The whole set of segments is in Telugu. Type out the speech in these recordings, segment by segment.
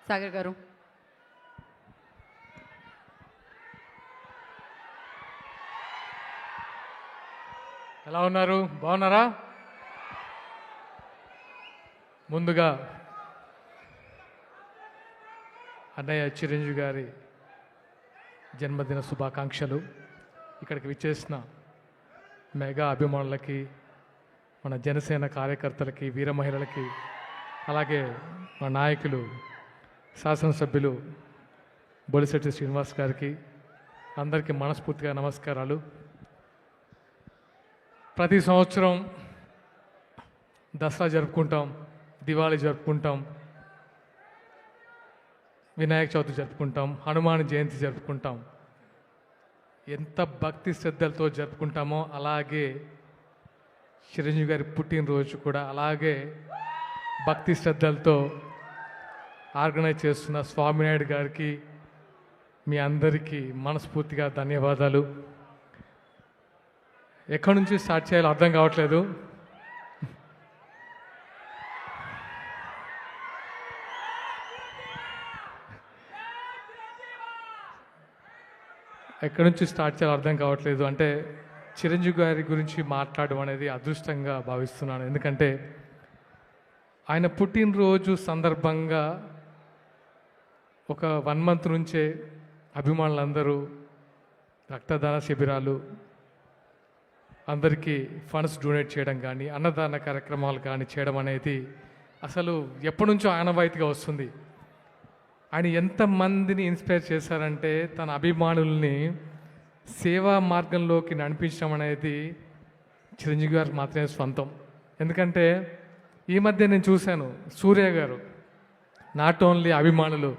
సాగర్ గారు. ఎలా ఉన్నారు? బాగున్నారా? ముందుగా అన్నయ్య చిరంజీవి గారి జన్మదిన శుభాకాంక్షలు. ఇక్కడికి విచ్చేసిన మెగా అభిమానులకి, మన జనసేన కార్యకర్తలకి, వీర మహిళలకి, అలాగే మా నాయకులు శాసనసభ్యులు బొలిశెట్టి శ్రీనివాస్ గారికి అందరికీ మనస్ఫూర్తిగా నమస్కారాలు. ప్రతి సంవత్సరం దసరా జరుపుకుంటాం, దివాళీ జరుపుకుంటాం, వినాయక చవితి జరుపుకుంటాం, హనుమాన్ జయంతి జరుపుకుంటాం. ఎంత భక్తి శ్రద్ధలతో జరుపుకుంటామో అలాగే చిరంజీవి గారి పుట్టినరోజు కూడా అలాగే భక్తి శ్రద్ధలతో ఆర్గనైజ్ చేస్తున్న స్వామినాయుడు గారికి, మీ అందరికీ మనస్ఫూర్తిగా ధన్యవాదాలు. ఎక్కడి నుంచి స్టార్ట్ చేయాలో అర్థం కావట్లేదు. ఎక్కడి నుంచి స్టార్ట్ చేయాలో అర్థం కావట్లేదు. అంటే చిరంజీవి గారి గురించి మాట్లాడడం అనేది అదృష్టంగా భావిస్తున్నాను. ఎందుకంటే ఆయన పుట్టినరోజు సందర్భంగా ఒక 1 month నుంచే అభిమానులందరూ రక్తదాన శిబిరాలు, అందరికీ ఫండ్స్ డొనేట్ చేయడం కానీ, అన్నదాన కార్యక్రమాలు కానీ చేయడం అనేది అసలు ఎప్పటి నుంచో ఆనవాయితీగా వస్తుంది. ఆయన ఎంతమందిని ఇన్స్పైర్ చేశారంటే తన అభిమానుల్ని సేవా మార్గంలోకి నడిపించడం అనేది చిరంజీవి గారికి మాత్రమే సొంతం. ఎందుకంటే ఈ మధ్య నేను చూశాను, సూర్య గారు, నాట్ ఓన్లీ అభిమానులు,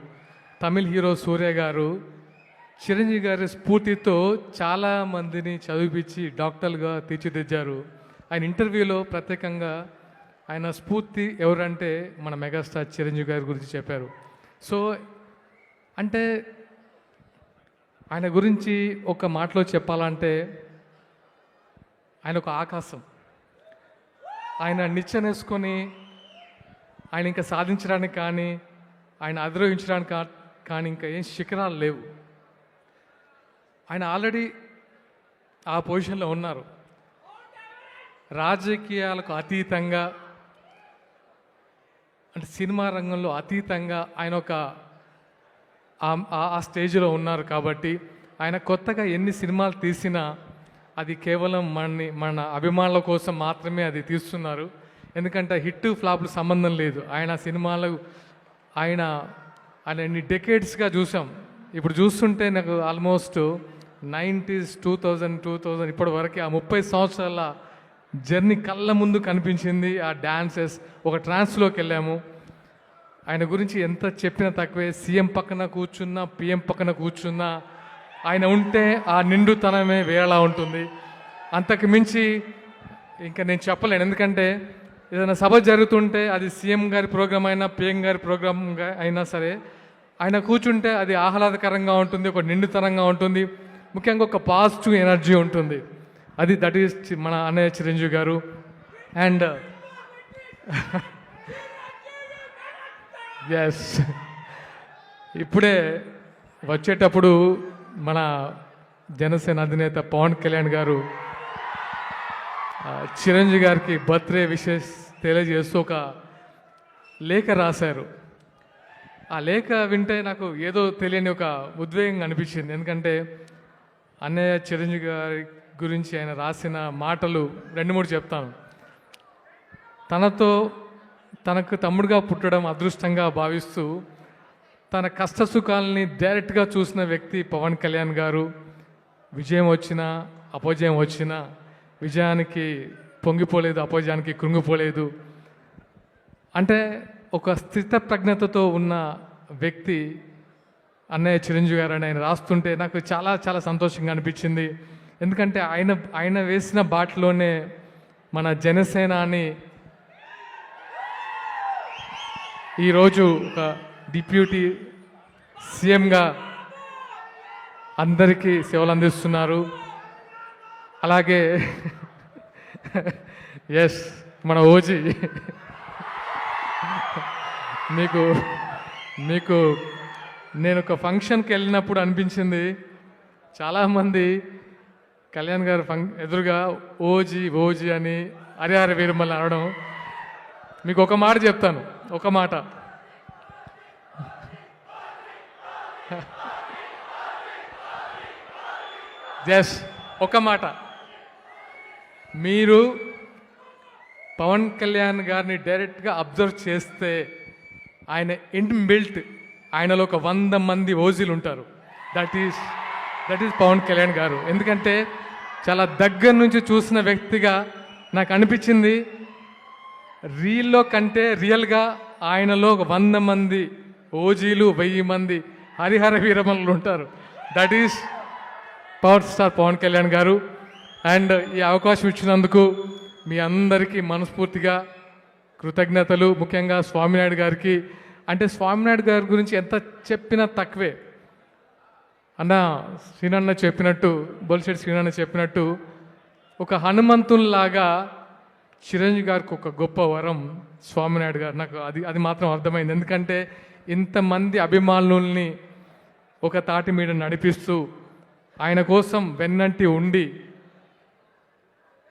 తమిళ్ హీరో సూర్య గారు చిరంజీవి గారి స్ఫూర్తితో చాలామందిని చదివిపించి డాక్టర్లుగా తీర్చిదిద్దారు. ఆయన ఇంటర్వ్యూలో ప్రత్యేకంగా ఆయన స్ఫూర్తి ఎవరంటే మన మెగాస్టార్ చిరంజీవి గారి గురించి చెప్పారు. సో అంటే ఆయన గురించి ఒక మాటలో చెప్పాలంటే ఆయన ఒక ఆకాశం. ఆయన నిచ్చెనేసుకొని ఆయన ఇంకా సాధించడానికి కానీ, ఆయన అధిరోహించడానికి కానీ ఇంకా ఏం శిఖరాలు లేవు. ఆయన ఆల్రెడీ ఆ పొజిషన్లో ఉన్నారు. రాజకీయాలకు అతీతంగా, అంటే సినిమా రంగంలో అతీతంగా ఆయన ఒక ఆ స్టేజ్లో ఉన్నారు. కాబట్టి ఆయన కొత్తగా ఎన్ని సినిమాలు తీసినా అది కేవలం మన అభిమానుల కోసం మాత్రమే అది తీస్తున్నారు. ఎందుకంటే హిట్ ఫ్లాప్లు సంబంధం లేదు. ఆయన సినిమాలు ఆయన ఎన్ని డెకేడ్స్గా చూసాం. ఇప్పుడు చూస్తుంటే నాకు ఆల్మోస్ట్ 90s 2000 ఇప్పటి వరకు ఆ 30 సంవత్సరాల జర్నీ కళ్ళ ముందు కనిపించింది. ఆ డాన్సెస్, ఒక ట్రాన్స్లోకి వెళ్ళాము. ఆయన గురించి ఎంత చెప్పినా తక్కువే. సీఎం పక్కన కూర్చున్నా, పిఎం పక్కన కూర్చున్నా ఆయన ఉంటే ఆ నిండుతనమే వేరేలా ఉంటుంది. అంతకు మించి ఇంకా నేను చెప్పలేను. ఎందుకంటే ఏదైనా సభ జరుగుతుంటే అది సీఎం గారి ప్రోగ్రాం అయినా, పిఎం గారి ప్రోగ్రాం అయినా సరే ఆయన కూర్చుంటే అది ఆహ్లాదకరంగా ఉంటుంది, ఒక నిండుతనంగా ఉంటుంది, ముఖ్యంగా ఒక పాజిటివ్ ఎనర్జీ ఉంటుంది. అది దట్ ఈస్ మన అన్నయ్య చిరంజీవి గారు. అండ్ ఎస్, ఇప్పుడే వచ్చేటప్పుడు మన జనసేన అధినేత పవన్ కళ్యాణ్ గారు చిరంజీవి గారికి బర్త్డే విషెస్ తెలియజేస్తూ ఒక లేఖ రాశారు. ఆ లేఖ వింటే నాకు ఏదో తెలియని ఒక ఉద్వేగం అనిపించింది. ఎందుకంటే అన్నయ్య చిరంజీవి గారి గురించి ఆయన రాసిన మాటలు 2-3 చెప్తాను. తనకు తమ్ముడుగా పుట్టడం అదృష్టంగా భావిస్తూ తన కష్టసుఖాలని డైరెక్ట్గా చూసిన వ్యక్తి పవన్ కళ్యాణ్ గారు. విజయం వచ్చినా, అపజయం వచ్చినా విజయానికి పొంగిపోలేదు, అపజయానికి కృంగిపోలేదు. అంటే ఒక స్థిత ప్రజ్ఞతతో ఉన్న వ్యక్తి అన్నయ్య చిరంజీవి గారు అని ఆయన రాస్తుంటే నాకు చాలా చాలా సంతోషంగా అనిపించింది. ఎందుకంటే ఆయన వేసిన బాటలోనే మన జనసేనాని ఈరోజు ఒక డిప్యూటీ సీఎంగా అందరికీ సేవలు అందిస్తున్నారు. అలాగే ఎస్, మన ఓజీ మీకు మీకు నేను ఒక ఫంక్షన్కి వెళ్ళినప్పుడు అనిపించింది, చాలామంది కళ్యాణ్ గారు ఎదురుగా ఓజీ ఓజీ అని హరిహర వీరమల్ని అనడం. మీకు ఒక మాట చెప్తాను, ఒక మాట. జస్ ఒక మాట. మీరు పవన్ కళ్యాణ్ గారిని డైరెక్ట్గా అబ్జర్వ్ చేస్తే ఆయన ఇన్బిల్ట్ ఆయనలో ఒక 100 మంది ఓజీలు ఉంటారు. దట్ ఈస్ పవన్ కళ్యాణ్ గారు. ఎందుకంటే చాలా దగ్గర నుంచి చూసిన వ్యక్తిగా నాకు అనిపించింది, రీల్లో కంటే రియల్గా ఆయనలో ఒక 100 మంది ఓజీలు, 1000 మంది హరిహర వీరమల్లు ఉంటారు. That is power star Pawan Kalyan garu. And ఈ అవకాశం ఇచ్చినందుకు మీ అందరికీ మనస్ఫూర్తిగా కృతజ్ఞతలు. ముఖ్యంగా స్వామినాయుడు గారికి. అంటే స్వామినాయుడు గారి గురించి ఎంత చెప్పినా తక్కువే. అన్న శ్రీనన్న చెప్పినట్టు, బొలిశెట్టి శ్రీనన్న చెప్పినట్టు, ఒక హనుమంతుల్లాగా చిరంజీవి గారికి ఒక గొప్ప వరం స్వామినాయుడు గారు. నాకు అది మాత్రం అర్థమైంది. ఎందుకంటే ఇంతమంది అభిమానుల్ని ఒక తాటి మీద నడిపిస్తూ ఆయన కోసం వెన్నంటి ఉండి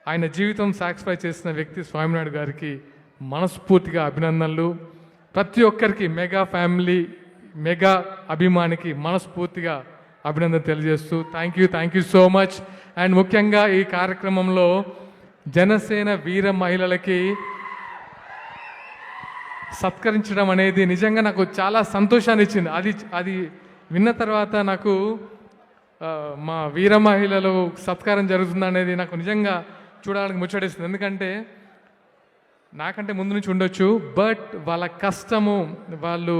ఆయన జీవితం సాక్రిఫై చేసిన వ్యక్తి స్వామినాయుడు గారికి మనస్ఫూర్తిగా అభినందనలు. ప్రతి ఒక్కరికి, మెగా ఫ్యామిలీ, మెగా అభిమానికి మనస్ఫూర్తిగా అభినందన తెలియజేస్తూ thank you so much. And ముఖ్యంగా ఈ కార్యక్రమంలో జనసేన వీర మహిళలకి సత్కరించడం అనేది నిజంగా నాకు చాలా సంతోషాన్ని ఇచ్చింది. అది విన్న తర్వాత నాకు మా వీర మహిళలు సత్కారం జరుగుతుంది అనేది నాకు నిజంగా చూడాలని ముచ్చటేస్తుంది. ఎందుకంటే నాకంటే ముందు నుంచి ఉండొచ్చు, బట్ వాళ్ళ కష్టము, వాళ్ళు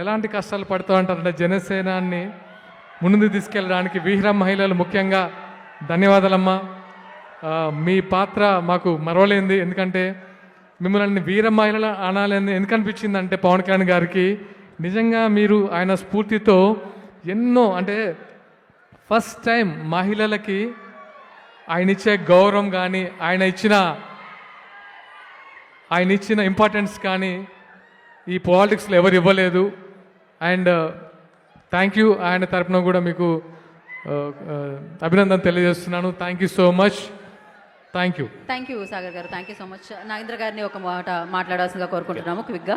ఎలాంటి కష్టాలు పడుతూ ఉంటారంటే జనసేనాన్ని ముందుకు తీసుకెళ్ళడానికి వీర మహిళలు ముఖ్యంగా ధన్యవాదాలమ్మా. మీ పాత్ర మాకు మరవలేంది. ఎందుకంటే మిమ్మల్ని వీర మహిళలు అనాలని ఎందుకు అనిపించింది అంటే పవన్ కళ్యాణ్ గారికి నిజంగా మీరు ఆయన స్ఫూర్తితో ఎన్నో, అంటే ఫస్ట్ టైం మహిళలకి ఆయన ఇచ్చే గౌరవం కానీ ఆయన ఇచ్చిన ఇంపార్టెన్స్ కానీ ఈ పాలిటిక్స్లో ఎవరు ఇవ్వలేదు. And thank you. ఆయన తరపున కూడా మీకు అభినందన తెలియజేస్తున్నాను. Thank you so much. Thank you Sagar గారు. Thank you so much. Nagendra గారిని ఒక మాట మాట్లాడాల్సిందిగా కోరుకుంటున్నాము క్విక్గా.